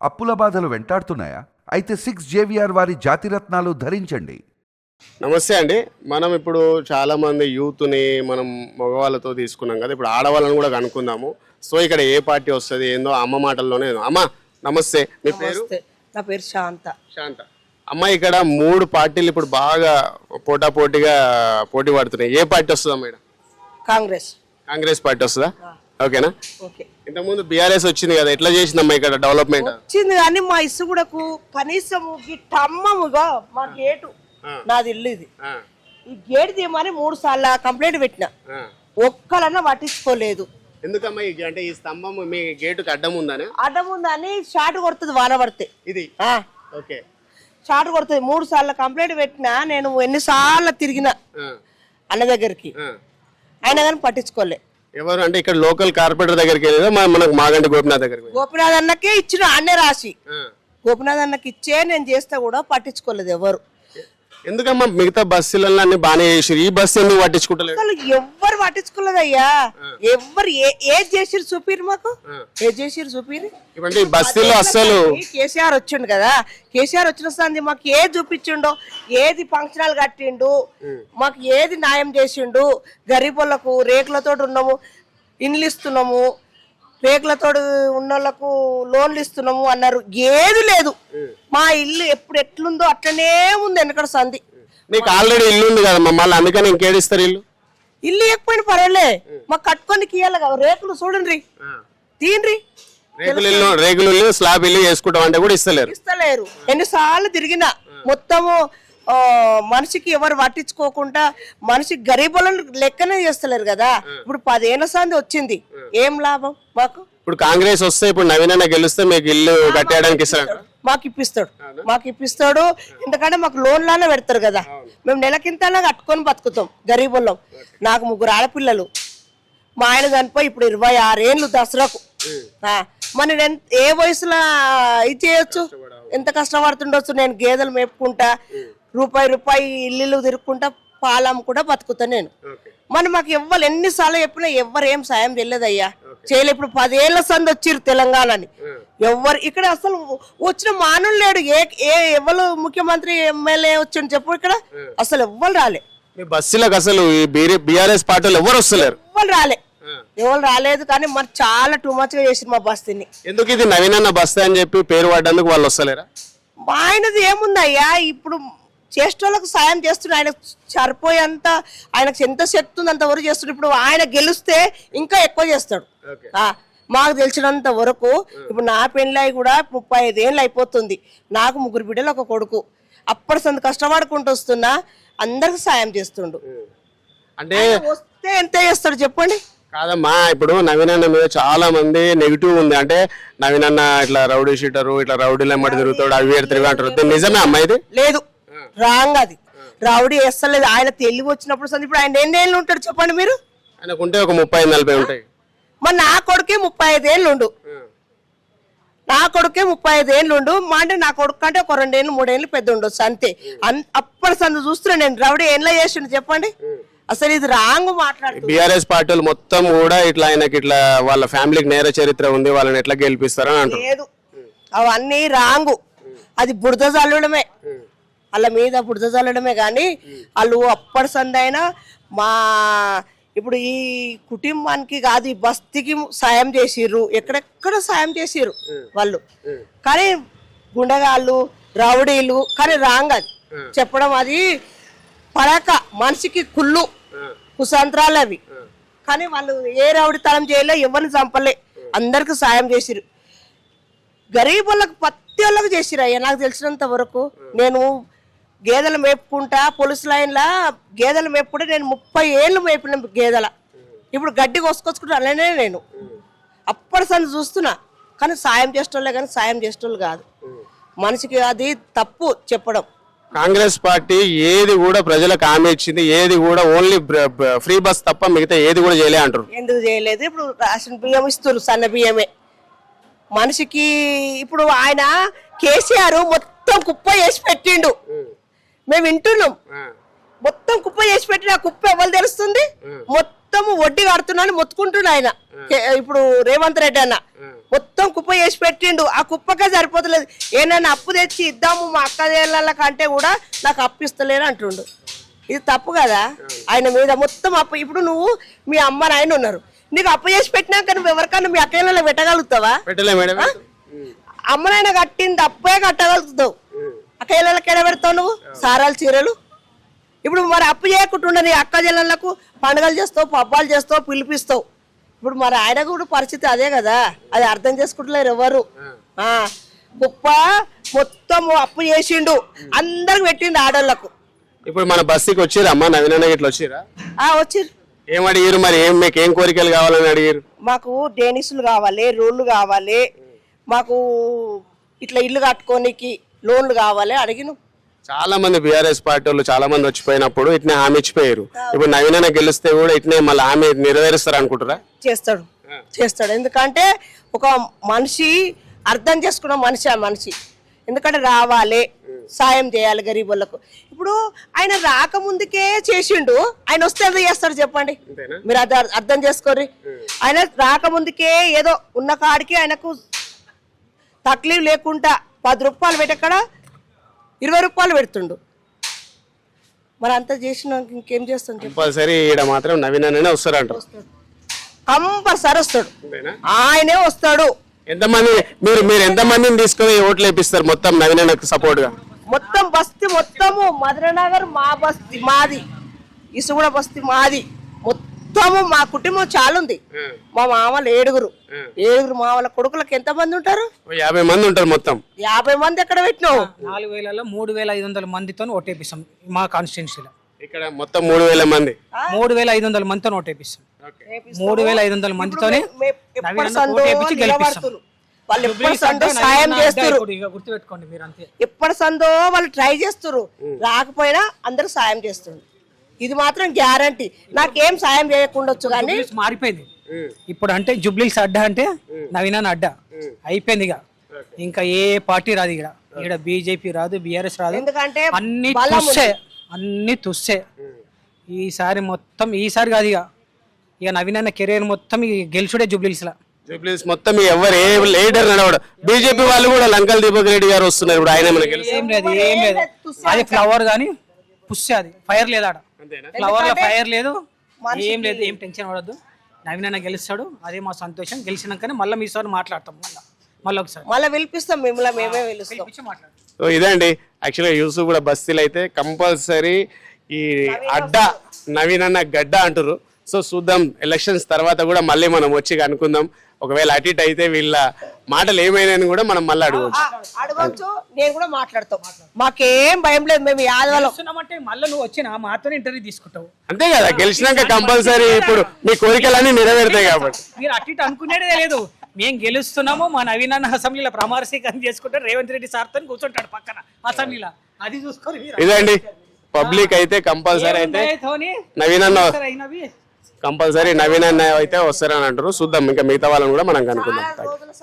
అప్పుల బాధలు వెంటాడుతున్నాయా? అయితే 6JVR వారి జాతిరత్నాలు ధరించండి. నమస్తే అండి. మనం ఇప్పుడు చాలా మంది యూత్ని మనం మగవాళ్ళతో తీసుకున్నాం కదా, ఇప్పుడు ఆడవాళ్ళని కూడా కనుక్కుందాము. సో ఇక్కడ ఏ పార్టీ వస్తుంది ఏందో అమ్మ మాటల్లోనే. అమ్మ నమస్తే, మీ పేరు? నా పేరు శాంత. శాంత. అమ్మ, ఇక్కడ 3 పార్టీలు ఇప్పుడు బాగా పోటాపోటీగా పోటీ పడుతున్నాయి. ఏ పార్టీ వస్తుందమ్మా ఇక్కడ? కాంగ్రెస్ పార్టీ వస్తుందా? ఓకేనా? ఓకే. ఇంతకుముందు బీఆర్ఎస్ వచ్చింది కదా, ఎట్లా చేసిందమ్మా ఇక్కడ డెవలప్మెంట్? వచ్చింది కానీ మా ఇసుగుడకు కనీసం గిట్టమ్మముగా మా గేటు, నాది ఇల్లు ఇది, ఈ గేట్ తీయమని 3 సార్లు కంప్లైంట్ పెట్టిన, ఒక్కలన్నా పట్టించుకోలేదు. ఎందుకమ్మా అంటే ఈ స్తంభం మీ గేటుకి అడ్డం ఉందని? అడ్డం ఉందని షాట్ కొడుతుంది వాన పడితే. ఇది ఓకే, షాట్ కొడుతుంది. 3 సార్లు కంప్లైంట్ పెట్టినా, నేను ఎన్నిసార్లు తిరిగిన అన్న దగ్గరికి, అయినా కానీ పట్టించుకోలే. ఎవరు అంటే ఇక్కడ లోకల్ కార్పొరేటర్ దగ్గరికి వెళ్ళేదా మనకు మాగంటి గోపినాథ్ దగ్గరికి? గోపినాథ్ అన్నకే ఇచ్చిన, అన్నే రాసి గోపినాథ్ అన్నకి ఇచ్చే నేను చేస్తే కూడా పట్టించుకోలేదు ఎవరు. ఎందుకమ్మా మిగతా బస్సులలో అన్ని బాగానే చేసారు, ఈ బస్సు ఎందుకు పట్టించుకుంటలేదు? అసలు ఎవ్వరు పట్టించుకోలేదు అయ్యా. ఎవ్వరు ఏది చేసిరు చూపిరు, మాకు ఏది చేసిరు చూపిరు. ఈ బస్సులో అస్సలు కేసీఆర్ వచ్చిండు కదా, కేసీఆర్ వచ్చిన సంది మాకు ఏది చూపించిండో, ఏది ఫంక్షనాలు కట్టిండు, మాకు ఏది న్యాయం చేసిండు. గరీబులకు రేకులతో ఉన్నాము, ఇండ్లు ఇస్తున్నాము, రేకులతో ఉన్న వాళ్ళకు లోన్లు ఇస్తున్నాము అన్నారు, ఏది లేదు. మా ఇల్లు ఎప్పుడు ఎట్లుందో అట్లనే ఉంది. వెనకడ సంది మీకు ఆల్రెడీ ఇల్లు ఉంది కదా మమ్మల్ని, అందుకని ఇంకేడిస్తారు ఇల్లు? ఇల్లు ఎక్కువైనా పర్వాలే, మాకు కట్టుకొని ఇయ్యాలి కదా. రేకులు చూడండి, తీయండి. రేకులు ఇల్లు, స్లాబ్ ఇల్లు వేసుకుంటాం అంటే కూడా ఇస్తలేరు. ఎన్నిసార్లు తిరిగినా మొత్తము మనిషికి ఎవరు పట్టించుకోకుండా మనిషి గరీబులను లెక్కనే చేస్తలేరు కదా. ఇప్పుడు 10 ఏళ్ల సంది వచ్చింది, ఏం లాభం మాకు? ఇప్పుడు కాంగ్రెస్ వస్తే, ఇప్పుడు నవీనన్న గెలిస్తే మీకు ఇల్లు కట్టేయడానికి మాకు ఇప్పిస్తాడు. ఎందుకంటే మాకు లోన్లానే పెడతారు కదా, మేము నెలకింతలా కట్టుకొని బతుకుతాం గరీబులం. నాకు 3 ఆడపిల్లలు, మా ఆయన చనిపోయి ఇప్పుడు 26 ఏళ్ళు దసరాకు. మరి నేను ఏ వయసులో ఇది చేయొచ్చు? ఎంత కష్టపడుతుండొచ్చు. నేను గేదెలు మేపుకుంటా, రూపాయి ఇల్లు తిరుక్కుంటా, పాలం కూడా బతుకుతా నేను. మరి మాకు ఎవ్వరు ఎన్నిసార్లు చెప్పినా ఎవ్వరు ఏం సాయం చేయలేదయ్యా, చేయలే. ఇప్పుడు 10 ఏళ్ల సంది వచ్చిర్రు తెలంగాణని, ఎవ్వరు ఇక్కడ అసలు వచ్చిన మానవులు లేడు. ఎవరు ముఖ్యమంత్రి ఎమ్మెల్యే వచ్చిండు చెప్పు, ఇక్కడ అసలు ఎవ్వరు రాలే. బస్సులకు అసలు బీఆర్ఎస్ పార్టీలు ఎవరు వస్తలేరు, ఎవరు రాలేదు. కానీ మరి చాలా టూ మచ్ గా చేసింది మా బస్తీని. ఎందుకు ఇది నవీనన్న బస్తీ అని చెప్పి పేరు పడ్డందుకు వాళ్ళు వస్తలేరా? ఆయనది ఏముందయ్యా, ఇప్పుడు చేసేటోళ్ళకు సాయం చేస్తున్నాడు. ఆయన సరిపోయేంత, ఆయనకు ఎంత శక్తి ఉంది అంతవరకు చేస్తున్నాడు. ఇప్పుడు ఆయన గెలిస్తే ఇంకా ఎక్కువ చేస్తాడు. మాకు తెలిసినంత వరకు ఇప్పుడు నా పెళ్ళి కూడా 35 ఏళ్ళు అయిపోతుంది. నాకు 3 బిడ్డలు, 1 కొడుకు. అప్పటి సంది కష్టపడుకుంటూ వస్తున్నా, అందరికి సాయం చేస్తుండు. అంటే వస్తే ఎంత చేస్తాడు చెప్పండి? కాదమ్మా, ఇప్పుడు నవీనన్న మీద చాలా మంది నెగిటివ్ ఉంది. అంటే నవీనన్న ఇట్లా రౌడీ షీటరు, ఇట్లా రౌడీలు ఎమ్మటి తిరుగుతాడు, అవి తిరిగి అంటారు. నిజమే అమ్మా ఇది? లేదు, రాంగ్. అది రౌడీ వేస్తలేదు. ఆయన తెలివి వచ్చినప్పుడు సంది. ఇప్పుడు ఆయన ఎన్ని ఏళ్ళు ఉంటాడు చెప్పండి మీరు? ఆయనకుంటే ఒక 35-40 ఉంటాయి. మరి నా కొడుకే 35 ఏళ్ళు ఉండు, నా కొడుకే 35 ఏళ్ళు ఉండు. మా అంటే నా కొడుకు అంటే ఒక 2 ఏళ్ళు 3 ఏళ్ళు పెద్ద ఉండొచ్చు అంతే. అప్పటి సంది చూస్తున్నా నేను, రౌడీ ఎట్లా చేసిండు చెప్పండి? అసలు ఇది రాంగ్ మాట్లాడుతుంది. బీఆర్ఎస్ పార్టీలు మొత్తం కూడా ఇట్లా ఆయనకి ఇట్లా వాళ్ళ ఫ్యామిలీకి నేర చరిత్ర ఉంది, వాళ్ళని ఎట్లా గెలిపిస్తారని అంటారు. లేదు, అవన్నీ రాంగు. అది బురద చల్లడమే, వాళ్ళ మీద బురద చల్లడమే. కానీ వాళ్ళు అప్పటి సందైనా మా ఇప్పుడు ఈ కుటుంబానికి కాదు, ఈ బస్తీకి సాయం చేసిర్రు, ఎక్కడెక్కడ సాయం చేసిర్రు వాళ్ళు. కానీ గుండగాళ్ళు, రౌడీలు, కానీ రాంగ్ అది చెప్పడం. అది పడక మనిషికి కుసంత్రాలు అవి. కానీ వాళ్ళు ఏ రౌడీతనం చేయలే, ఎవరిని చంపలే, అందరికి సాయం చేసిరు. గరీబులకు ప్రతి వాళ్ళకి చేసిరు అయ్యా. నాకు తెలిసినంత వరకు నేను గేదెలు మేపుకుంటా, పోలీస్ లైన్లా గేదెలు మేపుకుంటే నేను 30 ఏళ్ళు మేపిన గేదెల. ఇప్పుడు గడ్డి కోసుకొచ్చుకుంటా అలానే నేను. అప్పటి సంది చూస్తున్నా, కానీ సాయం చేసేటోళ్ళే, కానీ సాయం చేసేటోళ్ళు కాదు. మనిషికి అది తప్పు చెప్పడం. కాంగ్రెస్ పార్టీ ఏది కూడా ప్రజలకు హామీ ఇచ్చింది, ఏది కూడా ఓన్లీ ఫ్రీ బస్ తప్ప మిగతా ఏది కూడా చేయలే అంటారు. ఎందుకు చేయలేదు? ఇప్పుడు రేషన్ బియ్యం ఇస్తున్నారు, సన్న బియ్యమే మనిషికి. ఇప్పుడు ఆయన కేసీఆర్ మొత్తం కుప్ప చేసి పెట్టిండు, మేము వింటున్నాం. మొత్తం కుప్ప చేసి పెట్టిన ఆ కుప్ప ఎవరు తెలుస్తుంది? మొత్తం వడ్డీ కడుతున్నాను మొత్తుకుంటున్నా ఆయన. ఇప్పుడు రేవంత్ రెడ్డి అన్న మొత్తం కుప్ప చేసి పెట్టిండు. ఆ కుప్పకే సరిపోతలేదు. ఏనన్నా అప్పు తెచ్చి ఇద్దాము మా అక్క చెల్లెళ్ళ కంటే కూడా నాకు అప్పు ఇస్తలేను అంటుండు. ఇది తప్పు కదా ఆయన మీద మొత్తం అప్పు. ఇప్పుడు నువ్వు మీ అమ్మ నాయన ఉన్నారు, నీకు అప్పు చేసి పెట్టినాక నువ్వు ఎవరికన్నా మీ అక్క చెల్లెళ్ళ పెట్టగలుగుతావా? పెట్టలే మేడం. అమ్మ నాయన కట్టింది అప్పే కట్టగలుగుతావు, అక్క చెల్లెళ్ళకి ఎడ పెడతావు నువ్వు సారాలు చీరలు? ఇప్పుడు మరి అప్పు చేయకుండా నీ అక్క చెల్లెళ్ళకు పండుగలు చేస్తావు, పబ్బాలు చేస్తావు, పిలిపిస్తావు. ఇప్పుడు మరి ఆయన కూడా పరిస్థితి అదే కదా, అది అర్థం చేసుకుంటలేరు ఎవరు. కుప్ప మొత్తం అప్పు చేసిండు, అందరికి పెట్టిండు ఆడోళ్ళకు. ఇప్పుడు మన బస్తీకి వచ్చిరా అమ్మ నవీన్ అన్న ఇట్లా వచ్చిరా? వచ్చిర్రు. ఏం అడిగారు మరి? మీకు ఏం కోరికలు కావాలని అడిగారు? మాకు డేనిసులు కావాలి, రోడ్లు కావాలి, మాకు ఇట్లా ఇల్లు కట్టుకోనికి లోన్లు కావాలి అడిగిన. చాలా మంది బీఆర్ఎస్ పార్టీ వాళ్ళు చాలా మంది వచ్చిపోయినప్పుడు ఇట్నే హామీ ఇచ్చిపోయారు. ఇప్పుడు నవీన్ అన్న గెలిస్తే కూడా ఇట్నే మళ్ళీ హామీ నెరవేరుస్తారు అనుకుంటారా? చేస్తాడు. ఎందుకంటే ఒక మనిషి అర్థం చేసుకున్న మనిషి ఆ మనిషి. ఎందుకంటే రావాలి, సాయం చేయాలి గరీబులకు. ఇప్పుడు ఆయన రాకముందుకే చేసిండు, ఆయన వస్తే ఎంత చేస్తాడు చెప్పండి? మీరు అర్థం చేసుకోర్రి. ఆయన రాకముందుకే ఏదో ఉన్న కాడికి ఆయనకు తక్లీఫ్ లేకుండా 10 రూపాయలు పెట్టక్కడ 20 రూపాయలు పెడుతుండు. మరి అంతా చేసిన ఇంకేం చేస్తాం? కంపల్సరీ ఈడ మాత్రం నవీన్ అన్ననే వస్తారంటారు. కంపల్సరీ వస్తాడు, ఆయనే వస్తాడు. ఎంతమంది మీరు ఎంతమందిని తీసుకొని ఓట్లు వేపిస్తారు మొత్తం నవీన్ అన్నకు సపోర్ట్ గా? మొత్తం బస్తీ మొత్తము మధురనగర్ మా బస్తీ మాది, ఇసుగూడ బస్తీ మాది మొత్తము. మా కుటుంబం చాలా ఉంది. మా మామలు 7 మామల కొడుకులకు ఎంత మంది ఉంటారు? 50 మంది ఉంటారు మొత్తం. 50 మంది ఎక్కడ పెట్టినావు? 4000లో 3500 మందితో ఓటేపిస్తాం మా కాన్స్టిట్యున్సీలో. ఇక్కడ మొత్తం 3000 మంది, 3500 మందితో ఓటేపిస్తాం. 3500 మందితోనే వాళ్ళు ఎప్పటి సందో సాయం చేస్తారు. గుర్తుపెట్టుకోండి మీరు అంతే. ఎప్పటి సందో వాళ్ళు ట్రై చేస్తారు, రాకపోయినా అందరూ సాయం చేస్తారు. ఇది మాత్రం గ్యారంటీ. నాకేం సాయం చేయకుండొచ్చు కానీ మారిపోయింది ఇప్పుడు. అంటే జుబ్లీస్ అడ్డా అంటే నవీన్ అన్న అడ్డా అయిపోయింది. ఇక ఇంకా ఏ పార్టీ రాదు ఇక్కడ బీజేపీ రాదు, బీఆర్ఎస్ రాదు, ఎందుకంటే అన్ని తుస్సే. ఈసారి మొత్తం ఈసారి కాదు ఇక నవీన్ అన్న కెరీర్ మొత్తం గెలుచుడే జుబ్లీస్ మొత్తం. ఎవరు ఏ లీడర్ నడవడు. బీజేపీ వాళ్ళు కూడా లంకల్ దీపక్ రెడ్డి గారు వస్తున్నారు ఇప్పుడు. ఆయన ఏం లేదు. అది ఫ్లవర్ గానీ పుష్సే, అది ఫైర్ లేదు ఆడ. ఫ్లవర్ లో ఫైర్ లేదు, ఏం లేదు. ఏం టెన్షన్ పడద్దు. నవీన్ అన్న గెలుస్తాడు, అదే మా సంతోషం. గెలిచినాకనే మళ్ళీ మీసారి మాట్లాడతాం. మళ్ళీ ఒకసారి మళ్ళీ పిలిపిస్తాం, మిమ్మల్ని మేమే పిలుస్తాం. సో ఇదండి యాక్చువల్గా యూసుఫ్ కూడా బస్తీలు అయితే కంపల్సరీ ఈ అడ్డా నవీన్ అన్న గడ్డ అంటారు. సో చూద్దాం, ఎలక్షన్స్ తర్వాత కూడా మళ్ళీ మనం వచ్చి అనుకుందాం. ఒకవేళ అటు ఇటు అయితే వీళ్ళ మాటలు ఏమైనా కూడా మనం మళ్ళీ అడగవచ్చు. నేను కూడా మాట్లాడతాం, మాకేం భయం లేదు. మేము అంటే మళ్ళీ నువ్వు వచ్చినా మాతో ఇంటర్వ్యూ తీసుకుంటావు అంతే కదా. గెలిచినాక కంపల్సరీ ఇప్పుడు మీ కోరికలన్నీ నెరవేరుతాయి కాబట్టి. మీరు అటు ఇటు అనుకునేదే లేదు. మేము గెలుస్తున్నాము, మా నవీన్ అన్న అసెంబ్లీలో ప్రమాణ స్వీకారం చేసుకుంటే రేవంత్ రెడ్డి సార్తో కూర్చుంటాడు పక్కన అసెంబ్లీలో. అది చూసుకొని ఇదండి పబ్లిక్ అయితే కంపల్సరీ అయితే నవీన్ అన్న కంపల్సరీ నవీన్ అన్న అయితే వస్తారని అంటారు. చూద్దాం ఇంకా మిగతా వాళ్ళని కూడా మనం కనుక్కుందాం.